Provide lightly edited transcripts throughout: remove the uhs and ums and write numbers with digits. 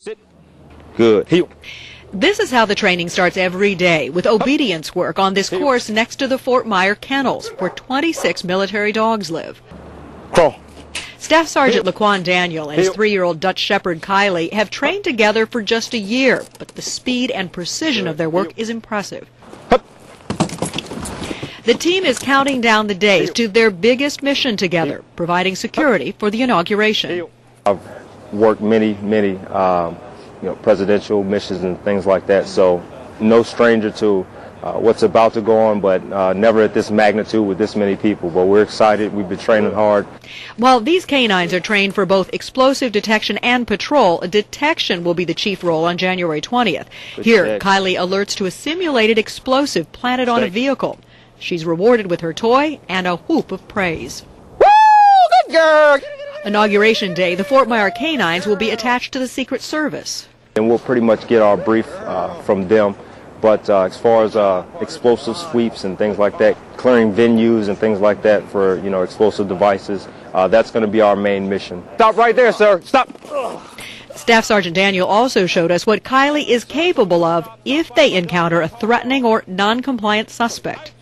Sit. Good. Heel. This is how the training starts every day, with obedience work on this course next to the Fort Myer kennels, where 26 military dogs live. Crawl. Staff Sergeant Laquan Daniel and his 3-year-old Dutch Shepherd Kylie have trained together for just a year, but the speed and precision of their work is impressive. The team is counting down the days to their biggest mission together, providing security for the inauguration. I've worked many presidential missions and things like that, so no stranger to what's about to go on, but never at this magnitude with this many people. But we're excited. We've been training hard. While these canines are trained for both explosive detection and patrol, detection will be the chief role on January 20th. Here, Kylie alerts to a simulated explosive planted on a vehicle. She's rewarded with her toy and a whoop of praise. Woo! Good girl! Inauguration day, the Fort Myer canines will be attached to the Secret Service. And we'll pretty much get our brief from them. But as far as explosive sweeps and things like that, clearing venues and things like that for, explosive devices, that's going to be our main mission. Stop right there, sir. Stop. Staff Sergeant Daniel also showed us what Kylie is capable of if they encounter a threatening or non-compliant suspect.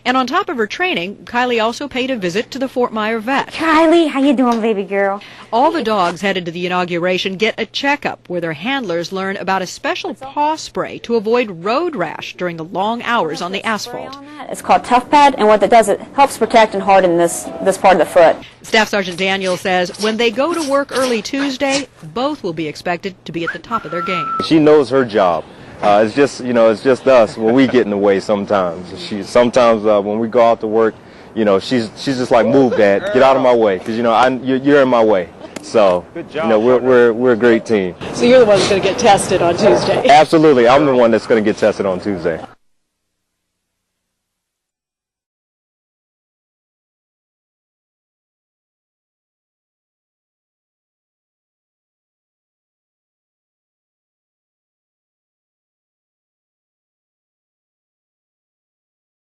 And on top of her training, Kylie also paid a visit to the Fort Myer vet. Kylie, how you doing, baby girl? All the dogs headed to the inauguration get a checkup where their handlers learn about a special paw spray to avoid road rash during the long hours on the asphalt. It's called Tough Pad, and what it does, it helps protect and harden this part of the foot. Staff Sergeant Daniel says when they go to work early Tuesday, both will be expected to be at the top of their game. She knows her job. It's just us when we get in the way sometimes. Sometimes when we go out to work, she's just like, move, Dad, get out of my way, because you're in my way. So we're a great team. So you're the one that's going to get tested on Tuesday. Absolutely, I'm the one that's going to get tested on Tuesday.